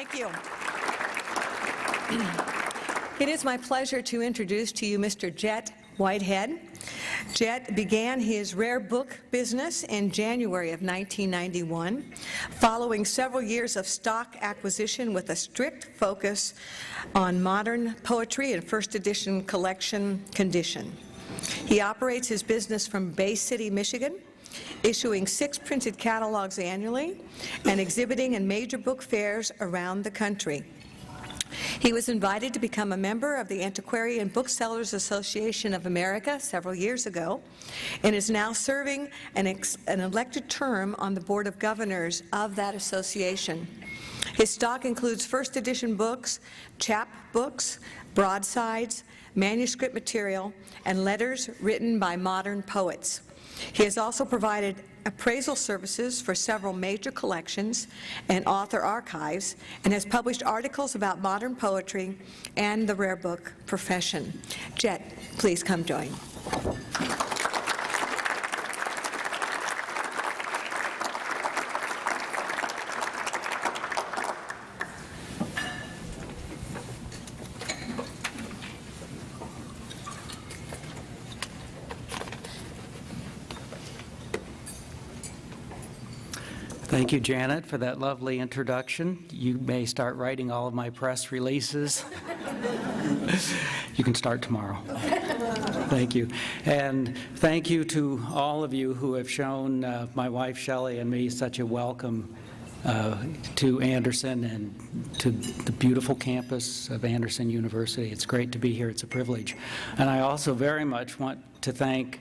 Thank you. It is my pleasure to introduce to you Mr. Jett Whitehead. Jett began his rare book business in January of 1991, following several years of stock acquisition with a strict focus on modern poetry and first edition collection condition. He operates his business from Bay City, Michigan, issuing 6 printed catalogs annually and exhibiting in major book fairs around the country. He was invited to become a member of the Antiquarian Booksellers Association of America several years ago and is now serving an elected term on the Board of Governors of that association. His stock includes first edition books, chapbooks, broadsides, manuscript material, and letters written by modern poets. He has also provided appraisal services for several major collections and author archives, and has published articles about modern poetry and the rare book profession. Jett, please come join. Thank you, Janet, for that lovely introduction. You may start writing all of my press releases. You can start tomorrow. Thank you. And thank you to all of you who have shown my wife, Shelley, and me such a welcome to Anderson and to the beautiful campus of Anderson University. It's great to be here. It's a privilege. And I also very much want to thank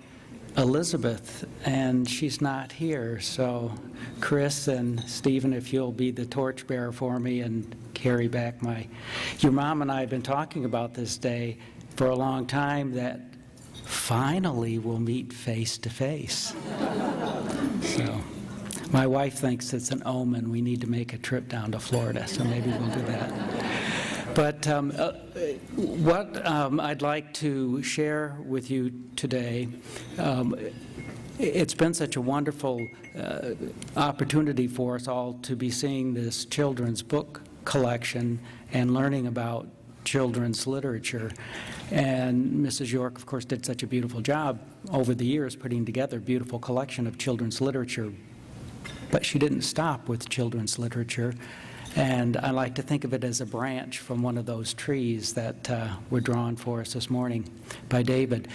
Elizabeth, and she's not here, so Chris and Stephen, if you'll be the torchbearer for me and carry back your mom and I have been talking about this day for a long time, that finally we'll meet face to face. So my wife thinks it's an omen. We need to make a trip down to Florida, so maybe we'll do that. But what I'd like to share with you today, it's been such a wonderful opportunity for us all to be seeing this children's book collection and learning about children's literature. And Mrs. York, of course, did such a beautiful job over the years putting together a beautiful collection of children's literature. But she didn't stop with children's literature. And I like to think of it as a branch from one of those trees that were drawn for us this morning by David.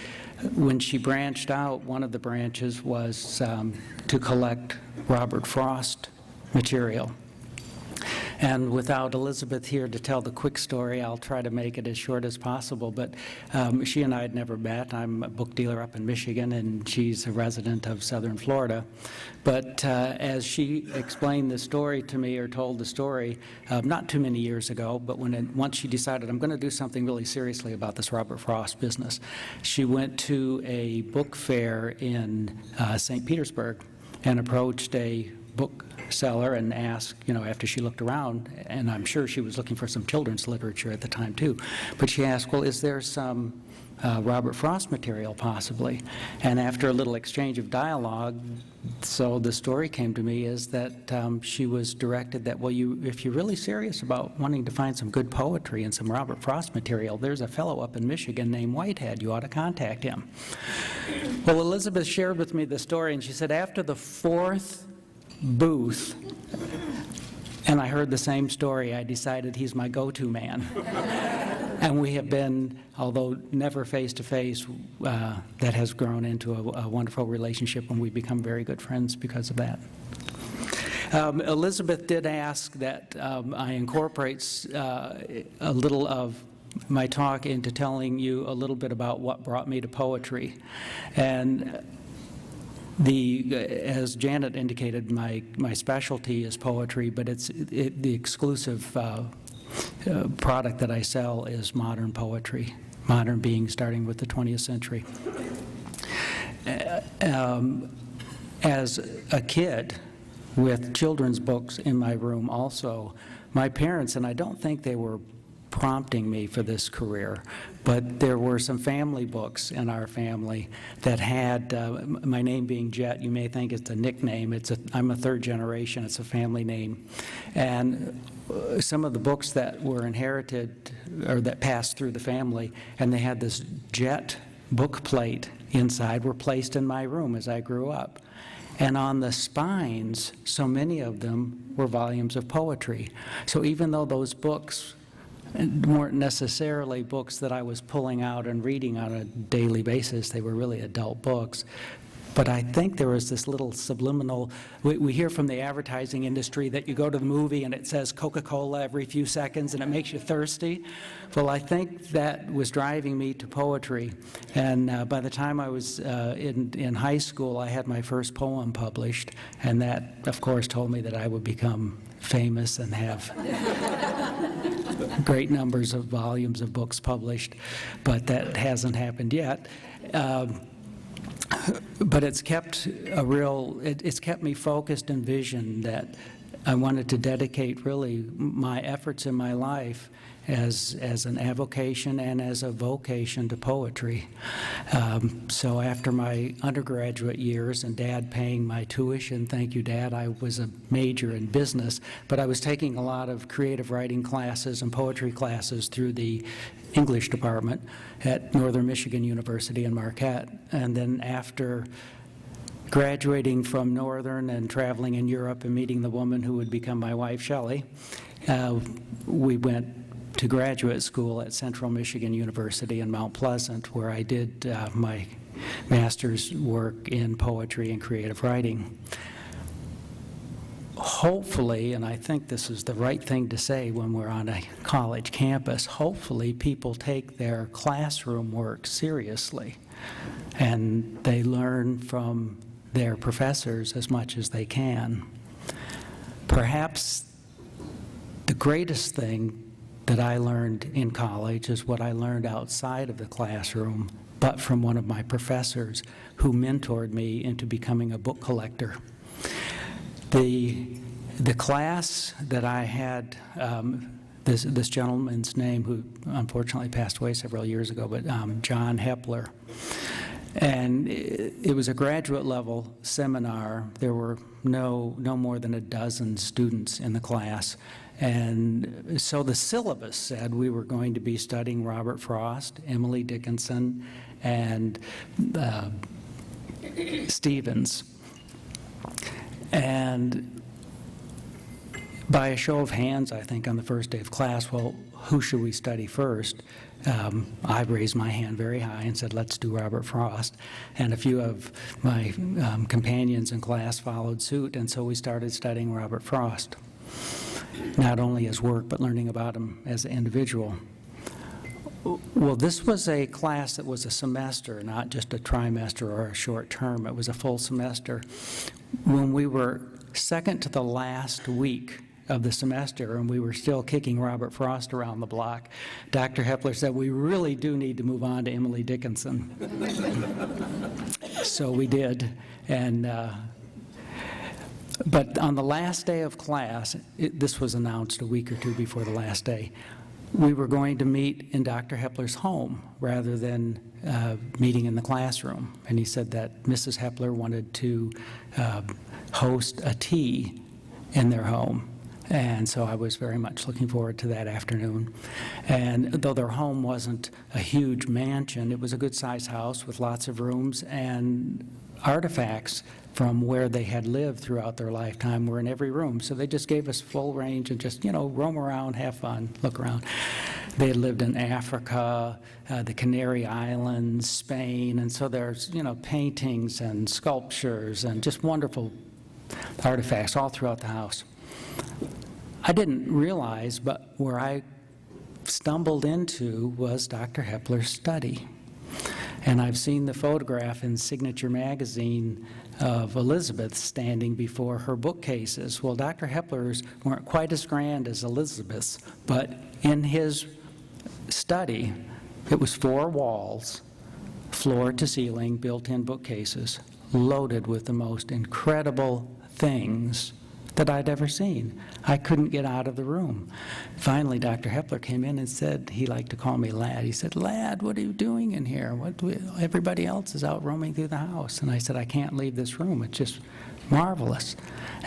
When she branched out, one of the branches was to collect Robert Frost material. And without Elizabeth here to tell the quick story, I'll try to make it as short as possible. But she and I had never met. I'm a book dealer up in Michigan, and she's a resident of southern Florida. But as she explained the story to me, or told the story, not too many years ago, but once she decided, I'm going to do something really seriously about this Robert Frost business, she went to a book fair in St. Petersburg and approached a bookseller and asked, after she looked around, and I'm sure she was looking for some children's literature at the time too, but she asked, well, is there some Robert Frost material possibly? And after a little exchange of dialogue, so the story came to me is that she was directed that, well, if you're really serious about wanting to find some good poetry and some Robert Frost material, there's a fellow up in Michigan named Whitehead. You ought to contact him. Well, Elizabeth shared with me the story, and she said after the 4th booth, and I heard the same story, I decided he's my go-to man. And we have been, although never face-to-face, that has grown into a wonderful relationship, and we've become very good friends because of that. Elizabeth did ask that I incorporate a little of my talk into telling you a little bit about what brought me to poetry. And as Janet indicated, my specialty is poetry, but the exclusive product that I sell is modern poetry, modern being starting with the 20th century. As a kid with children's books in my room also, my parents, and I don't think they were prompting me for this career. But there were some family books in our family that had, my name being Jett, you may think it's a nickname. I'm a third generation, it's a family name. And some of the books that were inherited or that passed through the family, and they had this Jett book plate inside, were placed in my room as I grew up. And on the spines, so many of them were volumes of poetry. So even though those books weren't necessarily books that I was pulling out and reading on a daily basis, they were really adult books. But I think there was this little subliminal, we hear from the advertising industry that you go to the movie and it says Coca-Cola every few seconds and it makes you thirsty. Well, I think that was driving me to poetry. And by the time I was in high school, I had my first poem published. And that, of course, told me that I would become famous and have great numbers of volumes of books published. But that hasn't happened yet. But it's kept it's kept me focused and visioned that I wanted to dedicate really my efforts in my life as an avocation and as a vocation to poetry. So after my undergraduate years and Dad paying my tuition, thank you, Dad, I was a major in business, but I was taking a lot of creative writing classes and poetry classes through the English department at Northern Michigan University in Marquette. And then after graduating from Northern and traveling in Europe and meeting the woman who would become my wife, Shelley, we went to graduate school at Central Michigan University in Mount Pleasant, where I did my master's work in poetry and creative writing. Hopefully, and I think this is the right thing to say when we're on a college campus, hopefully people take their classroom work seriously and they learn from their professors as much as they can. Perhaps the greatest thing that I learned in college is what I learned outside of the classroom, but from one of my professors who mentored me into becoming a book collector. The class that I had, this gentleman's name, who unfortunately passed away several years ago, but John Hepler. And it was a graduate level seminar. There were no more than a dozen students in the class. And so the syllabus said we were going to be studying Robert Frost, Emily Dickinson, and Stevens. And by a show of hands, I think, on the first day of class, well, who should we study first? I raised my hand very high and said, let's do Robert Frost. And a few of my companions in class followed suit, and so we started studying Robert Frost, not only his work, but learning about him as an individual. Well, this was a class that was a semester, not just a trimester or a short term. It was a full semester. When we were second to the last week of the semester and we were still kicking Robert Frost around the block, Dr. Hepler said, we really do need to move on to Emily Dickinson. So we did. And but on the last day of class, this was announced a week or two before the last day, we were going to meet in Dr. Hepler's home rather than meeting in the classroom. And he said that Mrs. Hepler wanted to host a tea in their home. And so I was very much looking forward to that afternoon. And though their home wasn't a huge mansion, it was a good-sized house with lots of rooms, and artifacts from where they had lived throughout their lifetime were in every room. So they just gave us full range and just, roam around, have fun, look around. They had lived in Africa, the Canary Islands, Spain, and so there's, paintings and sculptures and just wonderful artifacts all throughout the house. I didn't realize, but where I stumbled into was Dr. Hepler's study. And I've seen the photograph in Signature magazine of Elizabeth standing before her bookcases. Well, Dr. Hepler's weren't quite as grand as Elizabeth's, but in his study, it was 4 walls, floor to ceiling, built-in bookcases, loaded with the most incredible things that I'd ever seen. I couldn't get out of the room. Finally, Dr. Hepler came in and said, he liked to call me Lad. He said, "Lad, what are you doing in here? Everybody else is out roaming through the house." And I said, "I can't leave this room. It's just marvelous."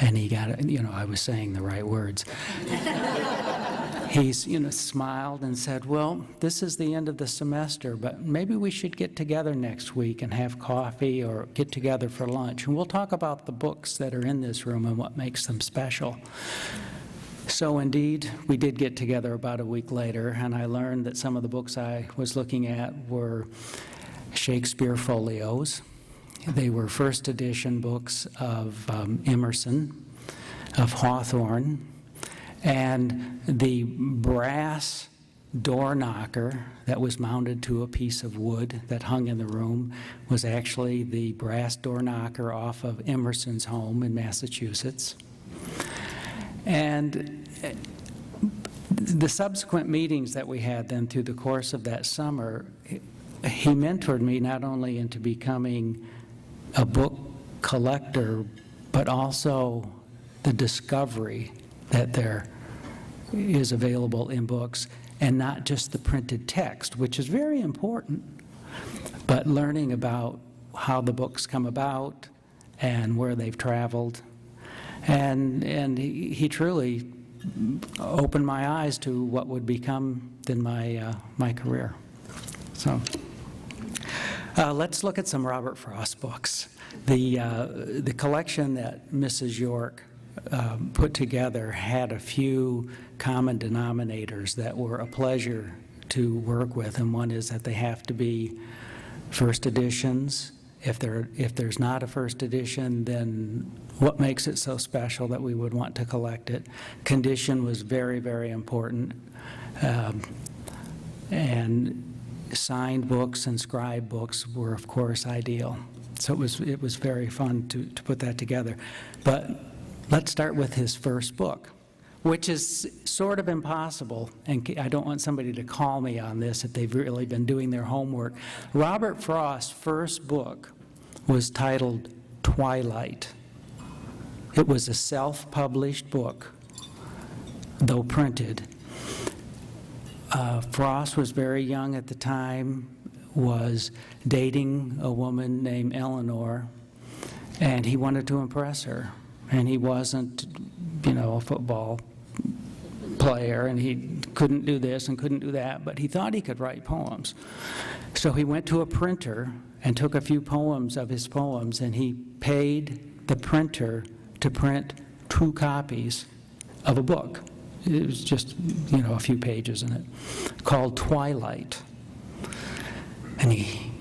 And he got it, I was saying the right words. He, smiled and said, "Well, this is the end of the semester, but maybe we should get together next week and have coffee or get together for lunch, and we'll talk about the books that are in this room and what makes them special." So indeed, we did get together about a week later, and I learned that some of the books I was looking at were Shakespeare folios. They were first edition books of Emerson, of Hawthorne, and the brass door knocker that was mounted to a piece of wood that hung in the room was actually the brass door knocker off of Emerson's home in Massachusetts. And the subsequent meetings that we had then through the course of that summer, he mentored me not only into becoming a book collector, but also the discovery that there is available in books, and not just the printed text, which is very important, but learning about how the books come about and where they've traveled. And he truly opened my eyes to what would become then my career. So let's look at some Robert Frost books. The collection that Mrs. York put together had a few common denominators that were a pleasure to work with, and one is that they have to be first editions. If there's not a first edition, then what makes it so special that we would want to collect it? Condition was very, very important, and signed books and scribed books were, of course, ideal. So it was very fun to put that together. But let's start with his first book, which is sort of impossible, and I don't want somebody to call me on this if they've really been doing their homework. Robert Frost's first book was titled Twilight. It was a self-published book, though printed. Frost was very young at the time, was dating a woman named Eleanor, and he wanted to impress her. And he wasn't, a football player, and he couldn't do this and couldn't do that, but he thought he could write poems. So he went to a printer and took a few poems of his poems, and he paid the printer to print 2 copies of a book. It was just, a few pages in it, called Twilight. And he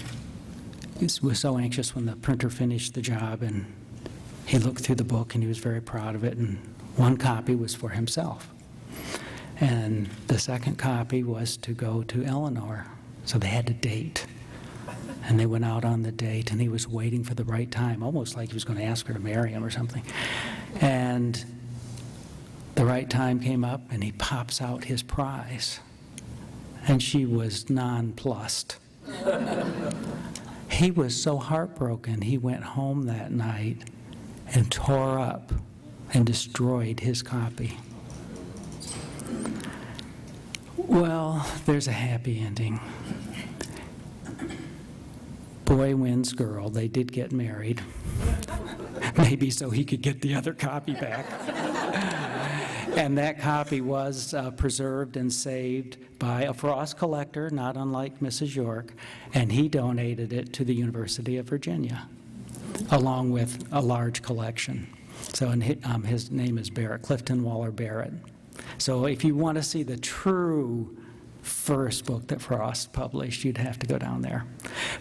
was so anxious when the printer finished the job, and he looked through the book, and he was very proud of it, and 1 copy was for himself. And the second copy was to go to Eleanor, so they had to date. And they went out on the date, and he was waiting for the right time, almost like he was going to ask her to marry him or something. And the right time came up, and he pops out his prize. And she was nonplussed. He was so heartbroken, he went home that night and tore up and destroyed his copy. Well, there's a happy ending. Boy wins girl. They did get married. Maybe so he could get the other copy back. And that copy was preserved and saved by a Frost collector, not unlike Mrs. York, and he donated it to the University of Virginia, along with a large collection. So his name is Barrett, Clifton Waller Barrett. So if you want to see the true first book that Frost published, you'd have to go down there.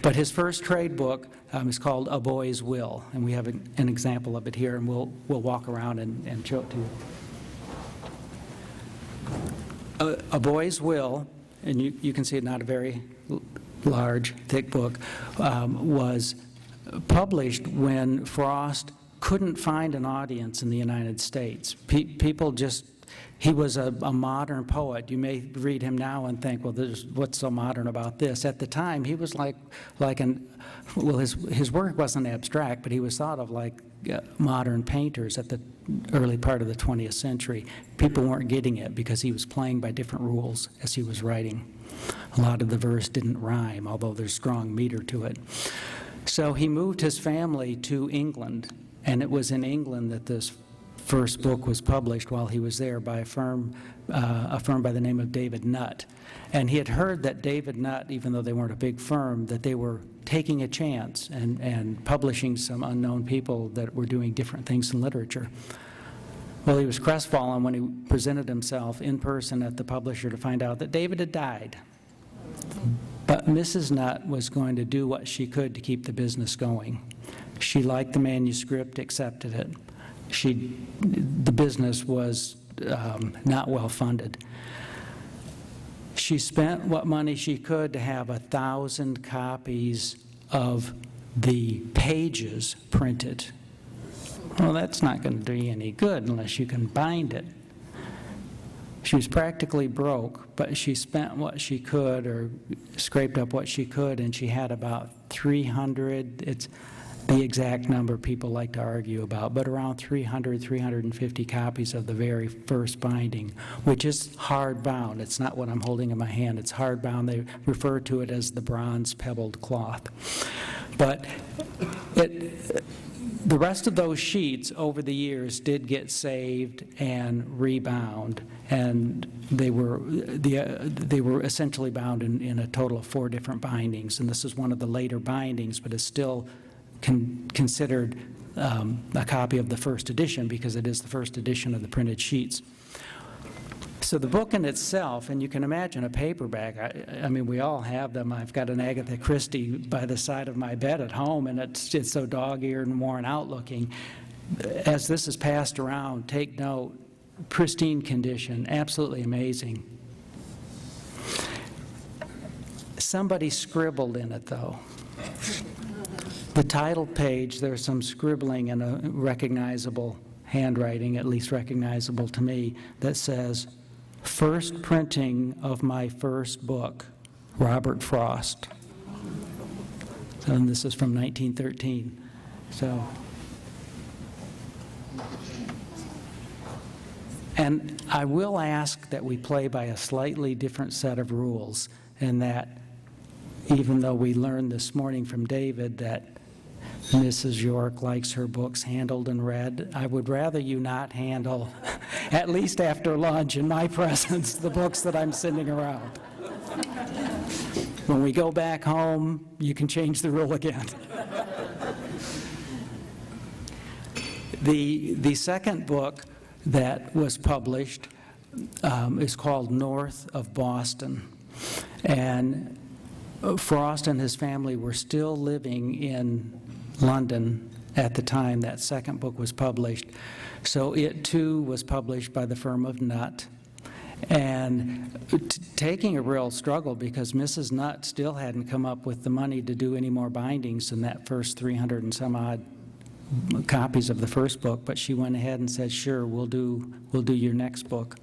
But his first trade book is called A Boy's Will, and we have an example of it here, and we'll walk around and show it to you. A Boy's Will, and you can see it, not a very large, thick book, was published when Frost couldn't find an audience in the United States. People just, he was a modern poet. You may read him now and think, well, what's so modern about this? At the time, he was his work wasn't abstract, but he was thought of like modern painters at early part of the 20th century. People weren't getting it because he was playing by different rules as he was writing. A lot of the verse didn't rhyme, although there's strong meter to it. So he moved his family to England, and it was in England that this first book was published while he was there by a firm by the name of David Nutt. And he had heard that David Nutt, even though they weren't a big firm, that they were taking a chance and publishing some unknown people that were doing different things in literature. Well, he was crestfallen when he presented himself in person at the publisher to find out that David had died. But Mrs. Nutt was going to do what she could to keep the business going. She liked the manuscript, accepted it. The business was not well funded. She spent what money she could to have 1,000 copies of the pages printed. Well, that's not going to do you any good unless you can bind it. She was practically broke, but she spent what she could, or scraped up what she could, and she had about 300, it's the exact number people like to argue about, but around 300, 350 copies of the very first binding, which is hardbound. It's not what I'm holding in my hand. It's hardbound. They refer to it as the bronze pebbled cloth. But the rest of those sheets over the years did get saved and rebound, and they were essentially bound in a total of 4 different bindings. And this is one of the later bindings, but it's still considered a copy of the first edition because it is the first edition of the printed sheets. So the book in itself, and you can imagine a paperback, I mean, we all have them. I've got an Agatha Christie by the side of my bed at home, and it's so dog-eared and worn out looking. As this is passed around, take note, pristine condition, absolutely amazing. Somebody scribbled in it, though. The title page, there's some scribbling in a recognizable handwriting, at least recognizable to me, that says, "First printing of my first book, Robert Frost." And this is from 1913. And I will ask that we play by a slightly different set of rules, in that even though we learned this morning from David that Mrs. York likes her books handled and read, I would rather you not handle, at least after lunch in my presence, the books that I'm sending around. When we go back home, you can change the rule again. The second book that was published is called North of Boston. And Frost and his family were still living in London at the time that second book was published. So it too was published by the firm of Nutt, and taking a real struggle because Mrs. Nutt still hadn't come up with the money to do any more bindings than that first 300 and some odd copies of the first book, but she went ahead and said, "Sure, we'll do your next book."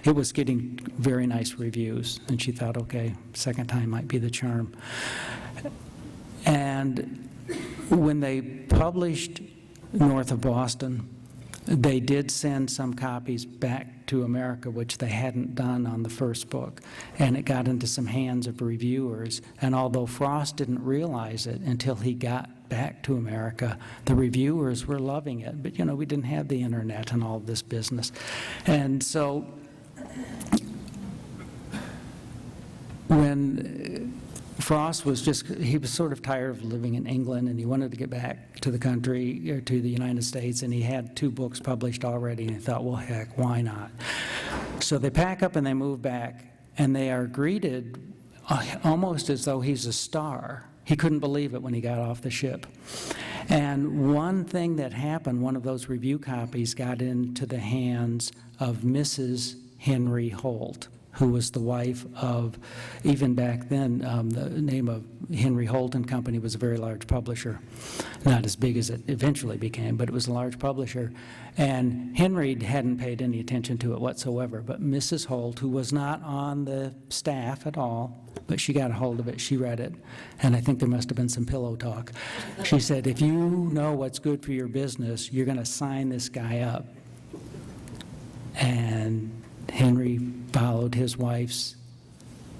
It was getting very nice reviews, and she thought, okay, second time might be the charm. And when they published North of Boston, they did send some copies back to America, which they hadn't done on the first book, and it got into some hands of reviewers. And although Frost didn't realize it until he got back to America, the reviewers were loving it. But, we didn't have the internet and all of this business. And so when Frost he was sort of tired of living in England, and he wanted to get back to the country, or to the United States, and he had 2 books published already, and he thought, well, heck, why not? So they pack up and they move back, and they are greeted almost as though he's a star. He couldn't believe it when he got off the ship. And one thing that happened, one of those review copies got into the hands of Mrs. Henry Holt, who was the wife of, even back then, the name of Henry Holt and Company was a very large publisher. Not as big as it eventually became, but it was a large publisher. And Henry hadn't paid any attention to it whatsoever, but Mrs. Holt, who was not on the staff at all, but she got a hold of it, she read it, and I think there must have been some pillow talk. She said, "If you know what's good for your business, you're going to sign this guy up." and Henry followed his wife's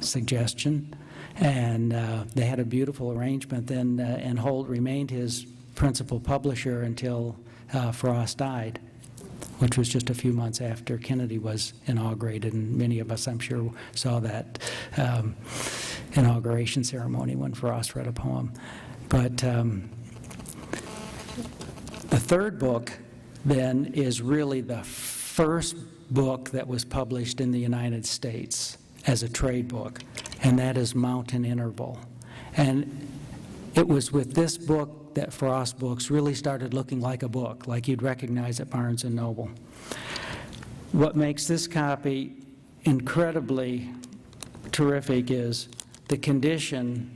suggestion, and they had a beautiful arrangement then, and Holt remained his principal publisher until Frost died, which was just a few months after Kennedy was inaugurated, and many of us, I'm sure, saw that inauguration ceremony when Frost read a poem. But the third book, then, is really the first book that was published in the United States as a trade book, and that is Mountain Interval. And it was with this book that Frost Books really started looking like a book, like you'd recognize at Barnes & Noble. What makes this copy incredibly terrific is the condition.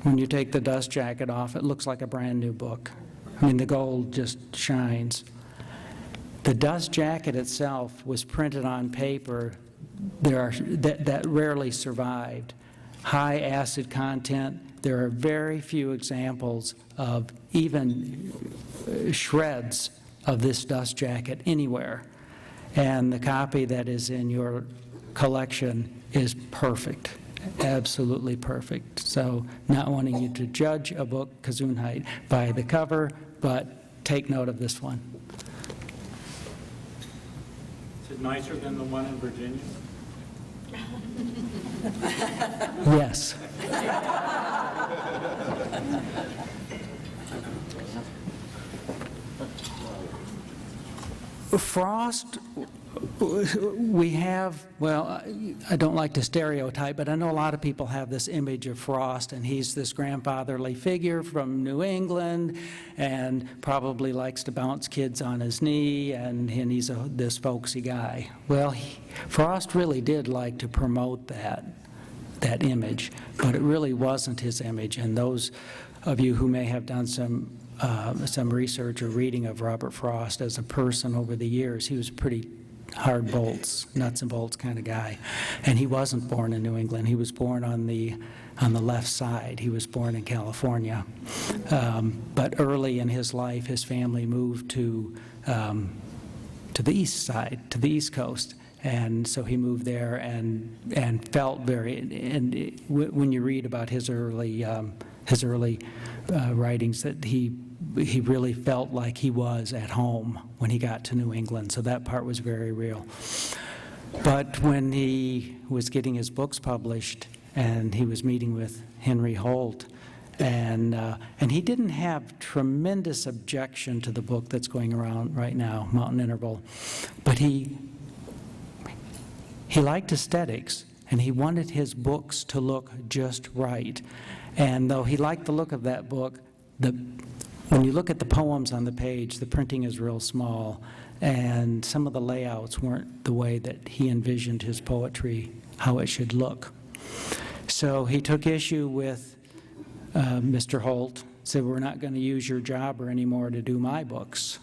When you take the dust jacket off, it looks like a brand new book. I mean, the gold just shines. The dust jacket itself was printed on paper that rarely survived. High acid content. There are very few examples of even shreds of this dust jacket anywhere. And the copy that is in your collection is perfect, absolutely perfect. So not wanting you to judge a book, Gesundheit, by the cover, but take note of this one. Is it nicer than the one in Virginia? Yes. Frost, we have, well, I don't like to stereotype, but I know a lot of people have this image of Frost, and he's this grandfatherly figure from New England, and probably likes to bounce kids on his knee, and he's this folksy guy. Well, Frost really did like to promote that image, but it really wasn't his image. And those of you who may have done some research or reading of Robert Frost as a person over the years, he was a pretty hard bolts, nuts and bolts kind of guy. And he wasn't born in New England. He was born on the left side. He was born in California. But early in his life, his family moved to the east side, to the East Coast. And so he moved there and felt very, and when you read about his early writings, that he really felt like he was at home when he got to New England. So that part was very real. But when he was getting his books published and he was meeting with Henry Holt, and he didn't have tremendous objection to the book that's going around right now, Mountain Interval, but he liked aesthetics, and he wanted his books to look just right. And though he liked the look of that book, when you look at the poems on the page, the printing is real small, and some of the layouts weren't the way that he envisioned his poetry, how it should look. So he took issue with Mr. Holt, said, "We're not going to use your jobber anymore to do my books.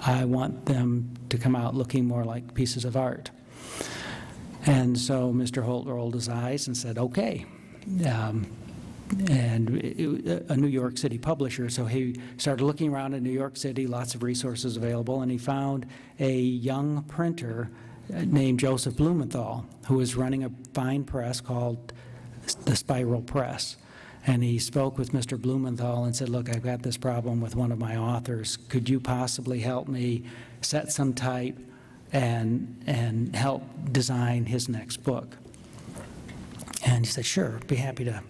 I want them to come out looking more like pieces of art." And so Mr. Holt rolled his eyes and said, "Okay." And a New York City publisher, so he started looking around in New York City, lots of resources available, and he found a young printer named Joseph Blumenthal, who was running a fine press called the Spiral Press. And he spoke with Mr. Blumenthal and said, "Look, I've got this problem with one of my authors. Could you possibly help me set some type and help design his next book?" And he said, "Sure, be happy to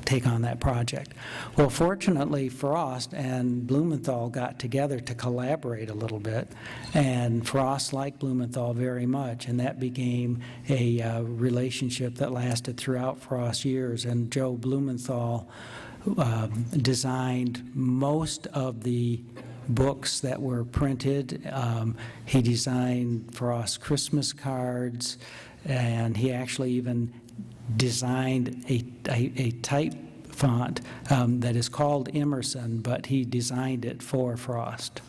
take on that project." Well, fortunately, Frost and Blumenthal got together to collaborate a little bit, and Frost liked Blumenthal very much, and that became a relationship that lasted throughout Frost's years. And Joe Blumenthal designed most of the books that were printed. He designed Frost's Christmas cards, and he actually even designed a type font that is called Emerson, but he designed it for Frost.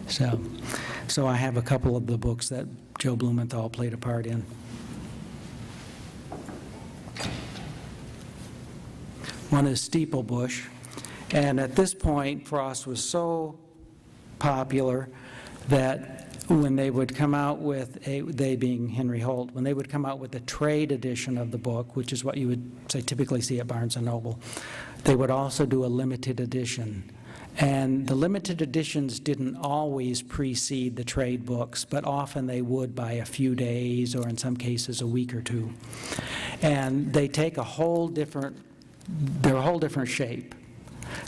So I have a couple of the books that Joe Blumenthal played a part in. One is Steeplebush, and at this point Frost was so popular that when they would come out with they being Henry Holt, when they would come out with a trade edition of the book, which is what you would say typically see at Barnes & Noble, they would also do a limited edition. And the limited editions didn't always precede the trade books, but often they would by a few days, or in some cases a week or two. And they take they're a whole different shape.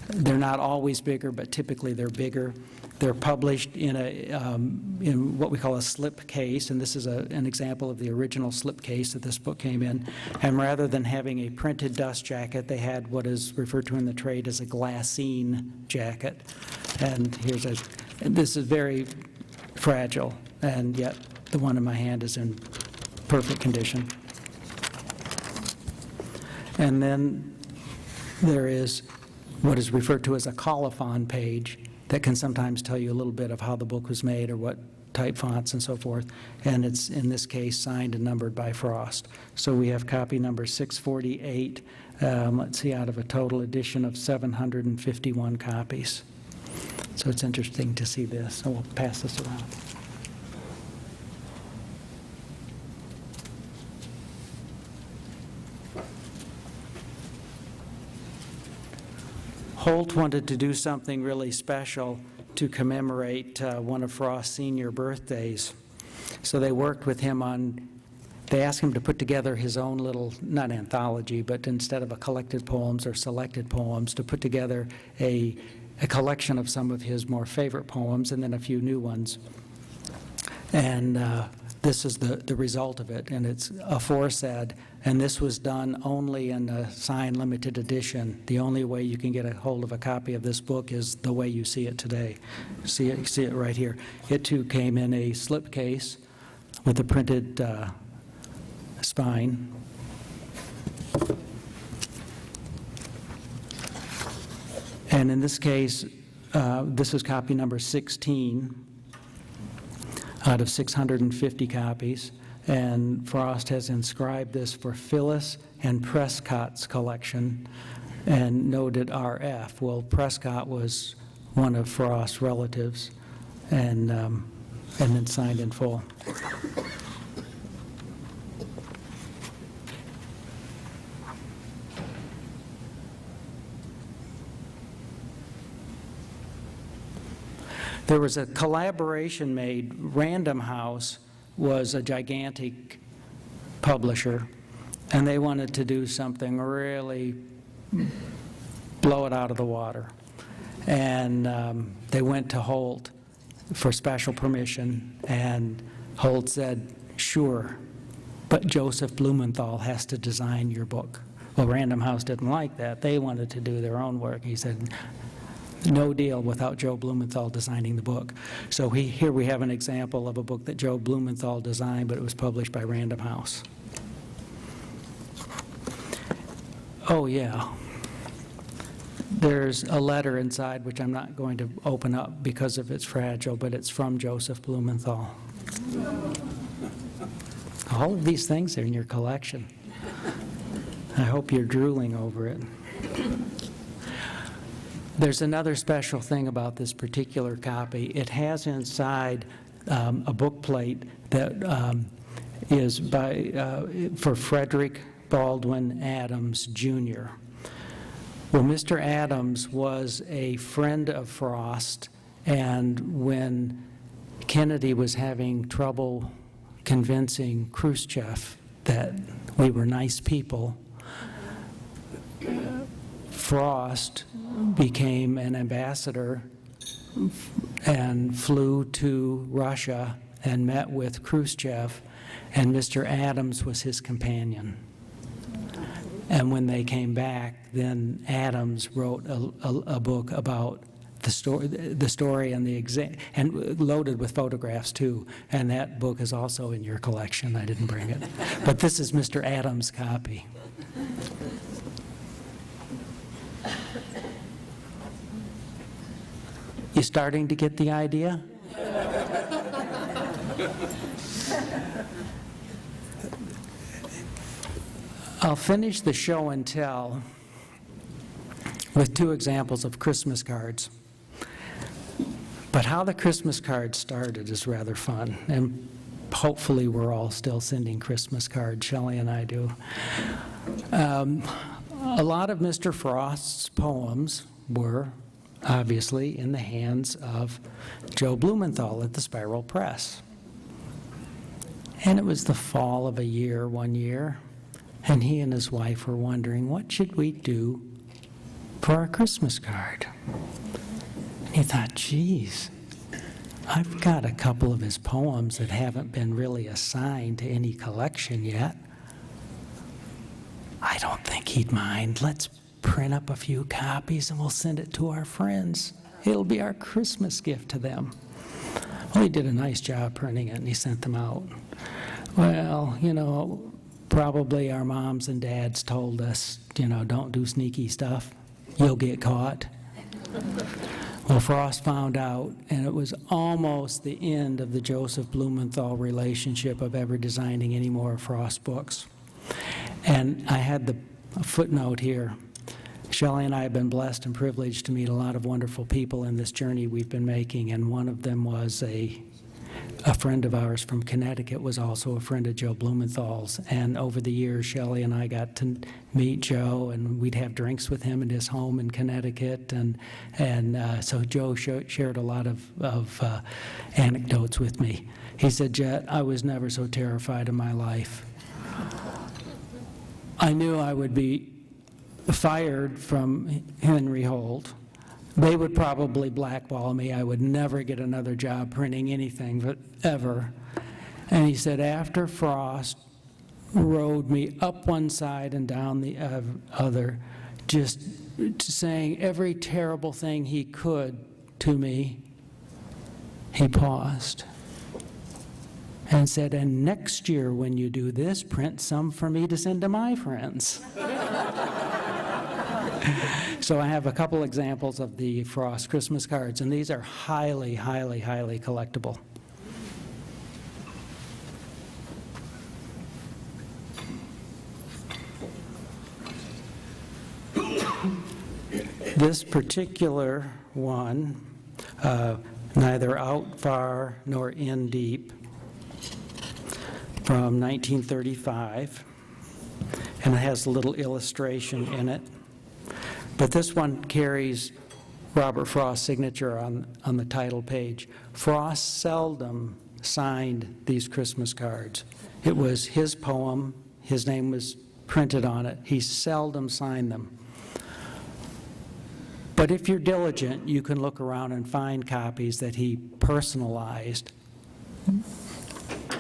They're not always bigger, but typically they're bigger. They're published in what we call a slip case, and this is an example of the original slip case that this book came in. And rather than having a printed dust jacket, they had what is referred to in the trade as a glassine jacket. And this is very fragile, and yet the one in my hand is in perfect condition. And then there is what is referred to as a colophon page that can sometimes tell you a little bit of how the book was made or what type fonts and so forth. And it's, in this case, signed and numbered by Frost. So we have copy number 648, let's see, out of a total edition of 751 copies. So it's interesting to see this. So we'll pass this around. Holt wanted to do something really special to commemorate one of Frost's senior birthdays. So they worked with him they asked him to put together his own little, not anthology, but instead of a collected poems or selected poems, to put together a collection of some of his more favorite poems and then a few new ones. And this is the result of it, and it's aforesaid, and this was done only in a signed limited edition. The only way you can get a hold of a copy of this book is the way you see it today. See it right here. It too came in a slip case with a printed spine. And in this case, this is copy number 16 out of 650 copies, and Frost has inscribed this for Phyllis and Prescott's collection and noted RF. Well, Prescott was one of Frost's relatives, and then signed in full. There was a collaboration made. Random House was a gigantic publisher, and they wanted to do something really blow it out of the water. And they went to Holt for special permission, and Holt said, sure, but Joseph Blumenthal has to design your book. Well, Random House didn't like that. They wanted to do their own work. He said, no deal without Joe Blumenthal designing the book. So here we have an example of a book that Joe Blumenthal designed, but it was published by Random House. Oh, yeah. There's a letter inside, which I'm not going to open up because of it's fragile, but it's from Joseph Blumenthal. All of these things are in your collection. I hope you're drooling over it. There's another special thing about this particular copy. It has inside a book plate that is for Frederick Baldwin Adams, Jr. Well, Mr. Adams was a friend of Frost, and when Kennedy was having trouble convincing Khrushchev that we were nice people, Frost became an ambassador and flew to Russia and met with Khrushchev, and Mr. Adams was his companion. And when they came back, then Adams wrote a book about the story and loaded with photographs too. And that book is also in your collection. I didn't bring it, but this is Mr. Adams' copy. You starting to get the idea? I'll finish the show and tell with two examples of Christmas cards. But how the Christmas card started is rather fun, and hopefully we're all still sending Christmas cards, Shelley and I do. A lot of Mr. Frost's poems were obviously in the hands of Joe Blumenthal at the Spiral Press. And it was the fall of one year, and he and his wife were wondering, what should we do for our Christmas card? And he thought, geez, I've got a couple of his poems that haven't been really assigned to any collection yet. I don't think he'd mind. Let's print up a few copies and we'll send it to our friends. It'll be our Christmas gift to them. Well, he did a nice job printing it and he sent them out. Well, probably our moms and dads told us, don't do sneaky stuff. You'll get caught. Well, Frost found out, and it was almost the end of the Joseph Blumenthal relationship of ever designing any more Frost books. And I had the footnote here. Shelley and I have been blessed and privileged to meet a lot of wonderful people in this journey we've been making, and one of them was a friend of ours from Connecticut, was also a friend of Joe Blumenthal's. And over the years, Shelley and I got to meet Joe, and we'd have drinks with him at his home in Connecticut. And so Joe shared a lot of anecdotes with me. He said, Jett, I was never so terrified in my life. I knew I would be fired from Henry Holt. They would probably blackball me. I would never get another job printing anything, ever. And he said, after Frost rode me up one side and down the other, just saying every terrible thing he could to me, he paused and said, and next year when you do this, print some for me to send to my friends. So I have a couple examples of the Frost Christmas cards, and these are highly, highly, highly collectible. This particular one, neither out far nor in deep, from 1935, and it has a little illustration in it. But this one carries Robert Frost's signature on the title page. Frost seldom signed these Christmas cards. It was his poem, his name was printed on it. He seldom signed them. But if you're diligent, you can look around and find copies that he personalized.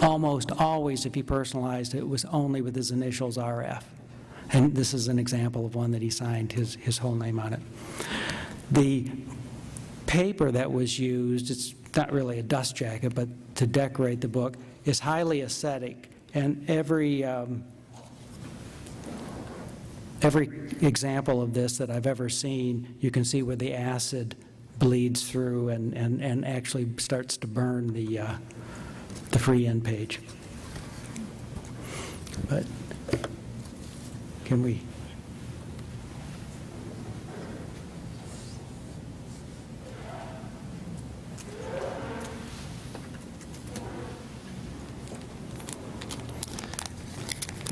Almost always, if he personalized it, it was only with his initials RF. And this is an example of one that he signed his whole name on it. The paper that was used, it's not really a dust jacket, but to decorate the book, is highly aesthetic. And every example of this that I've ever seen, you can see where the acid bleeds through and actually starts to burn the free end page. But can we?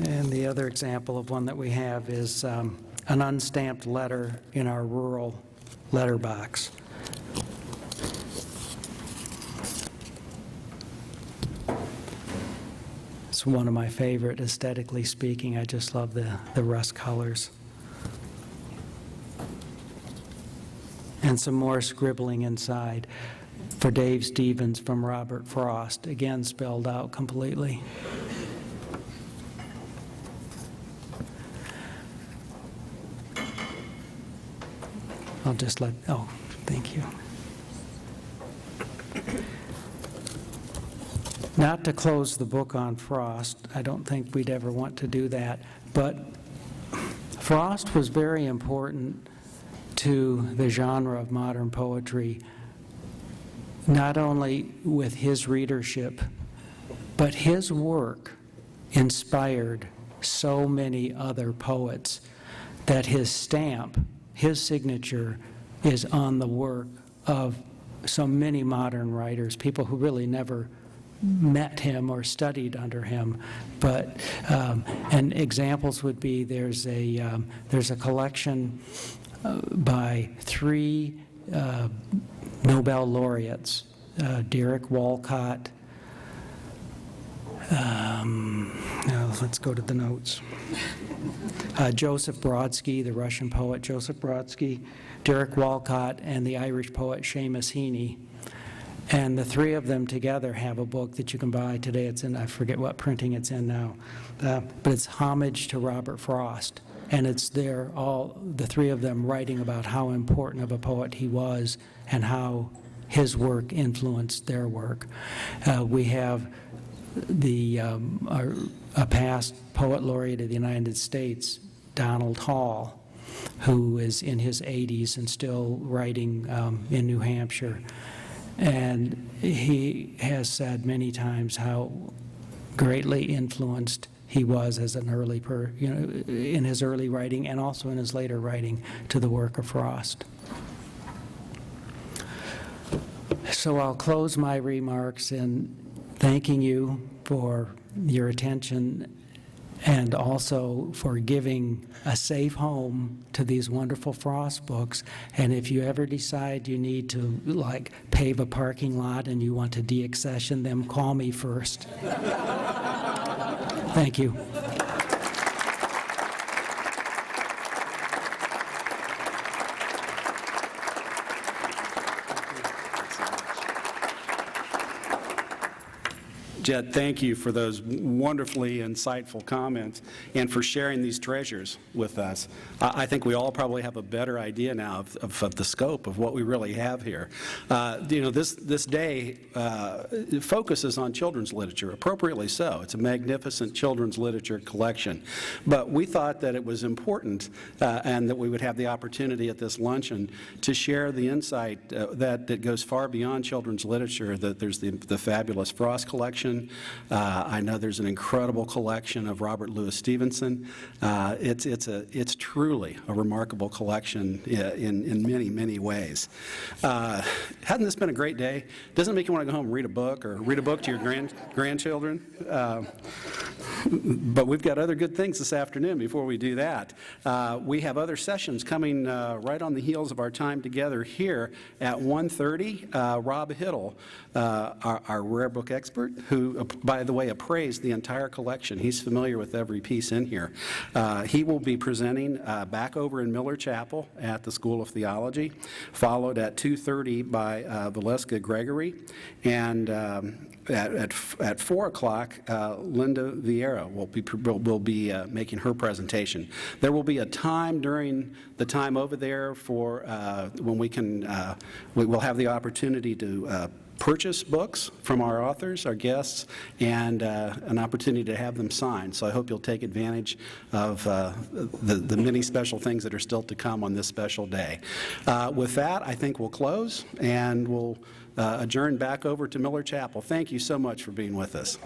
And the other example of one that we have is an unstamped letter in our rural letterbox. It's one of my favorite, aesthetically speaking. I just love the rust colors. And some more scribbling inside for Dave Stevens from Robert Frost, again spelled out completely. I'll just oh, thank you. Not to close the book on Frost, I don't think we'd ever want to do that, but Frost was very important to the genre of modern poetry, not only with his readership, but his work inspired so many other poets that his stamp, his signature, is on the work of so many modern writers, people who really never met him or studied under him. But and examples would be there's a collection by 3 Nobel laureates, Derek Walcott. Let's go to the notes. Joseph Brodsky, the Russian poet Joseph Brodsky, Derek Walcott, and the Irish poet Seamus Heaney. And the 3 of them together have a book that you can buy today. It's in, I forget what printing it's in now, but it's Homage to Robert Frost. And it's there, all the 3 of them writing about how important of a poet he was and how his work influenced their work. We have a past poet laureate of the United States, Donald Hall, who is in his 80s and still writing in New Hampshire. And he has said many times how greatly influenced he was as an early, in his early writing and also in his later writing to the work of Frost. So I'll close my remarks in thanking you for your attention and also for giving a safe home to these wonderful Frost books. And if you ever decide you need to, like, pave a parking lot and you want to deaccession them, call me first. Thank you. Jett, thank you for those wonderfully insightful comments and for sharing these treasures with us. I think we all probably have a better idea now of the scope of what we really have here. This day focuses on children's literature, appropriately so. It's a magnificent children's literature collection. But we thought that it was important and that we would have the opportunity at this luncheon to share the insight that goes far beyond children's literature, that there's the fabulous Frost collection. I know there's an incredible collection of Robert Louis Stevenson. It's truly a remarkable collection in many, many ways. Hasn't this been a great day? Doesn't it make you want to go home and read a book or read a book to your grandchildren? But we've got other good things this afternoon before we do that. We have other sessions coming right on the heels of our time together here at 1:30. Rob Hiddle, our rare book expert, who, by the way, appraised the entire collection. He's familiar with every piece in here. He will be presenting back over in Miller Chapel at the School of Theology, followed at 2:30 by Valeska Gregory, and at 4 o'clock, Linda Vieira will be making her presentation. There will be a time during the time over there for when we will have the opportunity to purchase books from our authors, our guests, and an opportunity to have them signed. So I hope you'll take advantage of the many special things that are still to come on this special day. With that, I think we'll close, and we'll adjourn back over to Miller Chapel. Thank you so much for being with us.